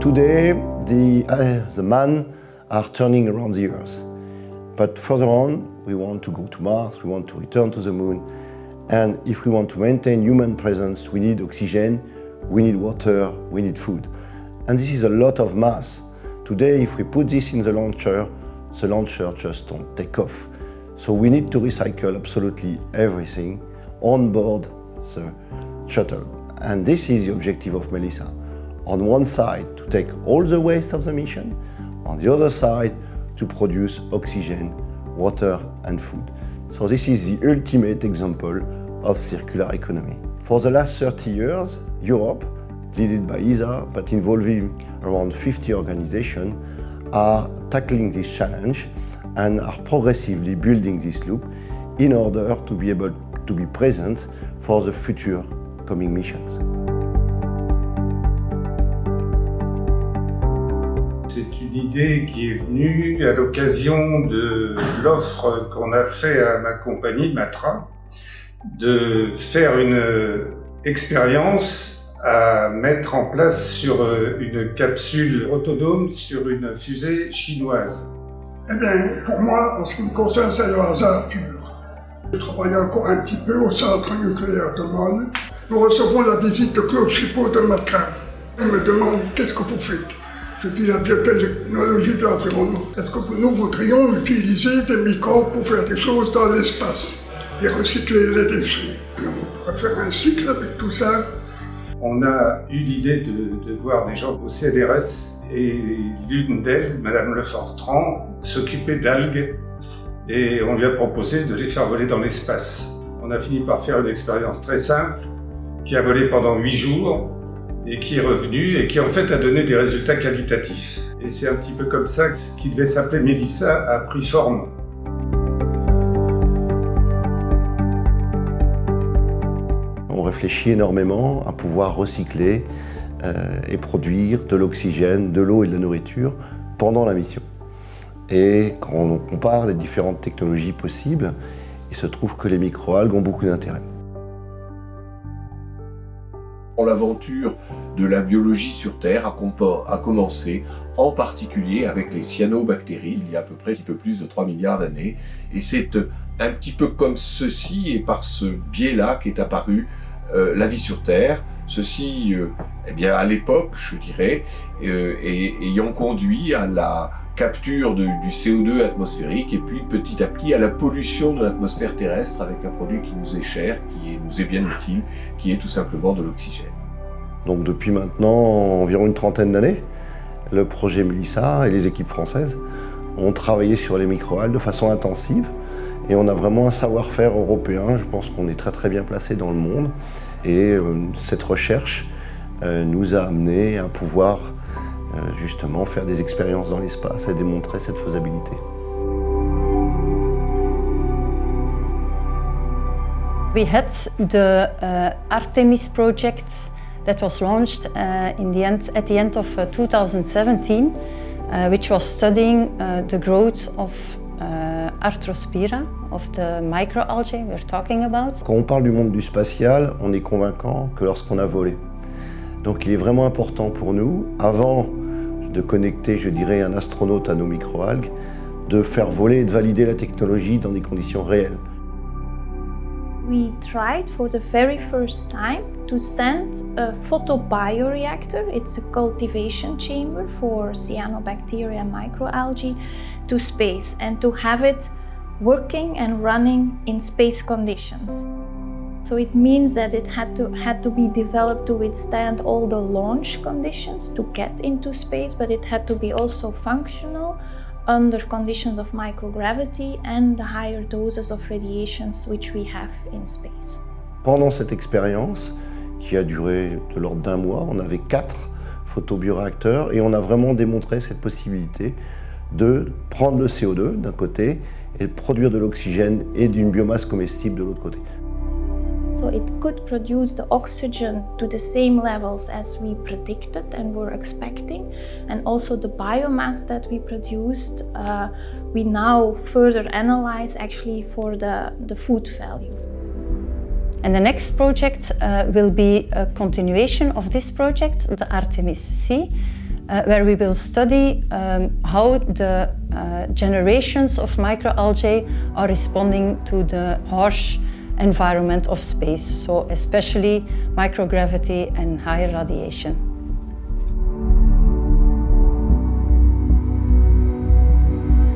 today, the man are turning around the Earth. But further on, we want to go to Mars, we want to return to the Moon. And if we want to maintain human presence, we need oxygen, we need water, we need food. And this is a lot of mass. Today, if we put this in the launcher just don't take off. So we need to recycle absolutely everything on board the shuttle. And this is the objective of Melissa. On one side, to take all the waste of the mission. On the other side, to produce oxygen, water and food. So this is the ultimate example of circular economy. For the last 30 years, Europe, led by ESA, but involving around 50 organizations, are tackling this challenge and are progressively building this loop in order to be able to be present for the future coming missions. C'est une idée qui est venue à l'occasion de l'offre qu'on a fait à ma compagnie, Matra, de faire une expérience à mettre en place sur une capsule autonome sur une fusée chinoise. Eh bien, pour moi, en ce qui me concerne, c'est le hasard pur. Je travaille encore un petit peu au centre nucléaire de Molle. Nous recevons la visite de Claude Chipot de Matra. Il me demande « Qu'est-ce que vous faites ?» Je dis la biotechnologie de l'environnement. Est-ce que nous voudrions utiliser des microbes pour faire des choses dans l'espace et recycler les déchets? On pourrait faire un cycle avec tout ça. On a eu l'idée de voir des gens au CNRS et l'une d'elles, Madame Lefortran, s'occupait d'algues et on lui a proposé de les faire voler dans l'espace. On a fini par faire une expérience très simple qui a volé pendant 8 jours et qui est revenu et qui en fait a donné des résultats qualitatifs. Et c'est un petit peu comme ça que ce qui devait s'appeler Melissa a pris forme. On réfléchit énormément à pouvoir recycler et produire de l'oxygène, de l'eau et de la nourriture pendant la mission. Et quand on compare les différentes technologies possibles, il se trouve que les microalgues ont beaucoup d'intérêt. L'aventure de la biologie sur Terre a commencé en particulier avec les cyanobactéries il y a à peu près un petit peu plus de 3 milliards d'années. Et c'est un petit peu comme ceci et par ce biais-là qu'est apparue la vie sur Terre. Ceci, eh bien, à l'époque, je dirais, ayant conduit à la capture du CO2 atmosphérique et puis petit à petit à la pollution de l'atmosphère terrestre avec un produit qui nous est cher, qui nous est bien utile, qui est tout simplement de l'oxygène. Donc depuis maintenant environ une trentaine d'années, le projet Melissa et les équipes françaises ont travaillé sur les microalgues de façon intensive et on a vraiment un savoir-faire européen. Je pense qu'on est très bien placé dans le monde et cette recherche nous a amené à pouvoir justement faire des expériences dans l'espace et démontrer cette faisabilité. We had the Artemis project that was launched at the end of 2017, which was studying the growth of Arthrospira, of the microalgae we're talking about. Quand on parle du monde du spatial, on est convaincant que lorsqu'on a volé. Donc il est vraiment important pour nous, avant de connecter, je dirais, un astronaute à nos microalgues, de faire voler et de valider la technologie dans des conditions réelles. We tried for the very first time to send a photobioreactor, it's a cultivation chamber for cyanobacteria and microalgae, to space and to have it working and running in space conditions. So it means that it had to be developed to withstand all the launch conditions to get into space, but it had to be also functional under conditions of microgravity and the higher doses of radiations which we have in space. Pendant cette expérience, qui a duré de l'ordre d'un mois, on avait 4 photobioréacteurs et on a vraiment démontré cette possibilité de prendre le CO2 d'un côté et de produire de l'oxygène et d'une biomasse comestible de l'autre côté. So it could produce the oxygen to the same levels as we predicted and were expecting, and also the biomass that we produced, we now further analyze actually for the food value. And the next project will be a continuation of this project, the Artemis C, where we will study how the generations of microalgae are responding to the harsh environment of space, so especially microgravity and higher radiation.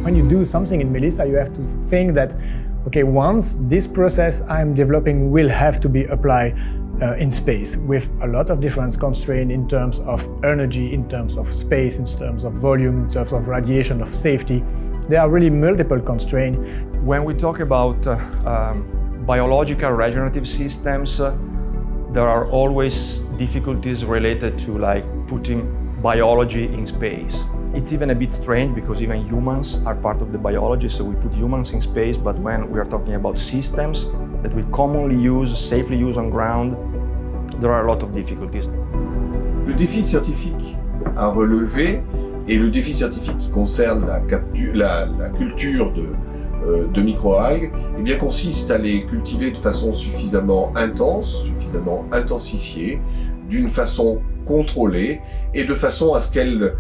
When you do something in Melissa, you have to think that, okay, once this process I'm developing will have to be applied in space with a lot of different constraints in terms of energy, in terms of space, in terms of volume, in terms of radiation, of safety. There are really multiple constraints. When we talk about biological regenerative systems, there are always difficulties related to putting biology in space. It's even a bit strange because even humans are part of the biology, so we put humans in space, but when we are talking about systems that we commonly use, safely use on ground, there are a lot of difficulties. Le défi scientifique à relever et le défi scientifique qui concerne la culture de microalgues, eh bien, consiste à les cultiver de façon suffisamment intense, suffisamment intensifiée, d'une façon contrôlée et de façon à ce qu'elles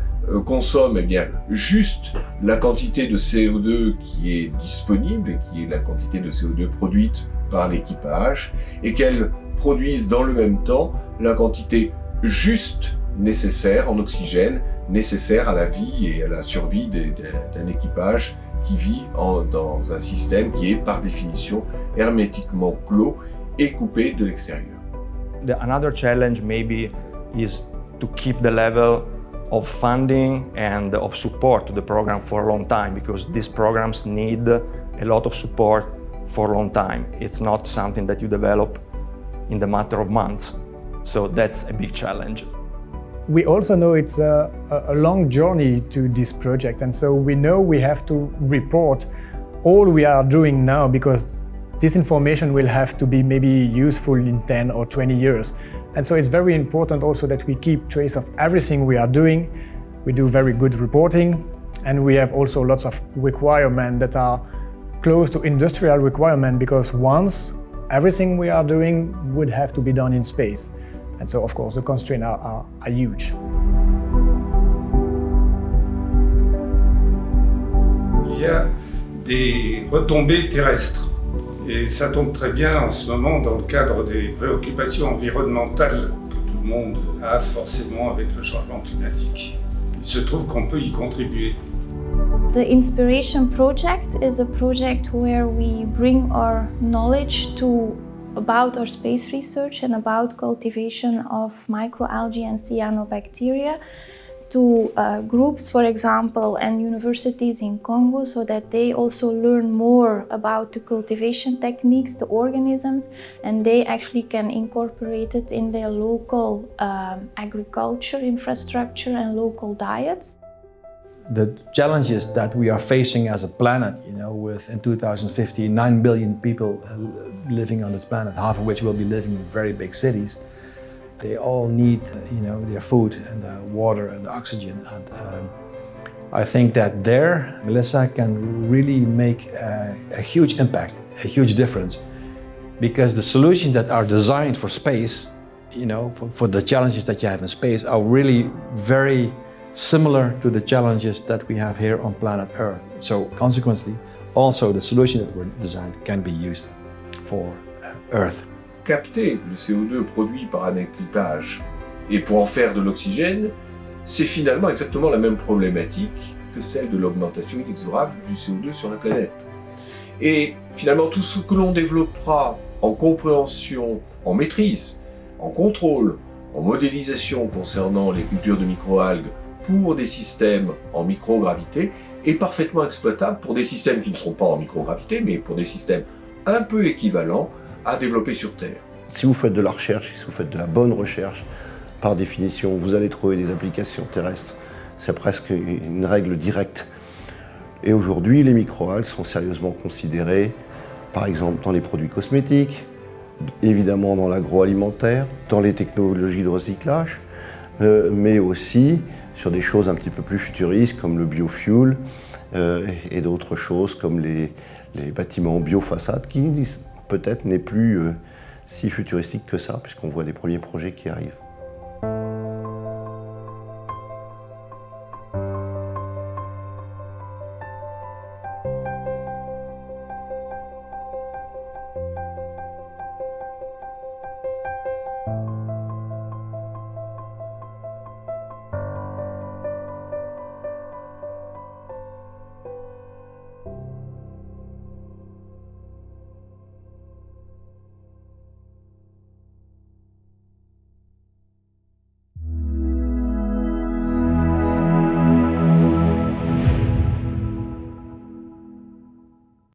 consomment juste la quantité de CO2 qui est disponible et qui est la quantité de CO2 produite par l'équipage et qu'elles produisent dans le même temps la quantité juste nécessaire en oxygène, nécessaire à la vie et à la survie d'un équipage qui vit dans un système qui est par définition hermétiquement clos et coupé de l'extérieur. Another challenge maybe is to keep the level of funding and of support to the program for a long time, because these programs need a lot of support for a long time. It's not something that you develop in the matter of months, so that's a big challenge. We also know it's a long journey to this project, and so we know we have to report all we are doing now, because this information will have to be maybe useful in 10 or 20 years. And so it's very important also that we keep trace of everything we are doing. We do very good reporting, and we have also lots of requirements that are close to industrial requirements, because once everything we are doing would have to be done in space. And so, of course, the constraints are huge. Il y a des retombées terrestres. Et ça tombe très bien en ce moment dans le cadre des préoccupations environnementales que tout le monde a forcément avec le changement climatique. Il se trouve qu'on peut y contribuer. The Inspiration Project is a project where we bring our knowledge about our space research and about cultivation of microalgae and cyanobacteria to groups, for example, and universities in Congo, so that they also learn more about the cultivation techniques, the organisms, and they actually can incorporate it in their local agriculture infrastructure and local diets. The challenges that we are facing as a planet, with in 2050 9 billion people living on this planet, half of which will be living in very big cities. They all need, their food and the water and the oxygen. And I think that there, Melissa can really make a huge impact, a huge difference, because the solutions that are designed for space, for the challenges that you have in space, are really very similar to the challenges that we have here on planet Earth. So consequently, also the solutions that were designed can be used for Earth. Capter le CO2 produit par un équipage et pour en faire de l'oxygène, c'est finalement exactement la même problématique que celle de l'augmentation inexorable du CO2 sur la planète. Et finalement, tout ce que l'on développera en compréhension, en maîtrise, en contrôle, en modélisation concernant les cultures de microalgues pour des systèmes en microgravité est parfaitement exploitable pour des systèmes qui ne seront pas en microgravité, mais pour des systèmes un peu équivalents à développer sur Terre. Si vous faites de la recherche, si vous faites de la bonne recherche, par définition, vous allez trouver des applications terrestres. C'est presque une règle directe. Et aujourd'hui, les microalgues sont sérieusement considérées, par exemple, dans les produits cosmétiques, évidemment dans l'agroalimentaire, dans les technologies de recyclage, mais aussi sur des choses un petit peu plus futuristes comme le biofuel et d'autres choses comme les bâtiments biofaçades qui peut-être n'est plus si futuristique que ça, puisqu'on voit des premiers projets qui arrivent.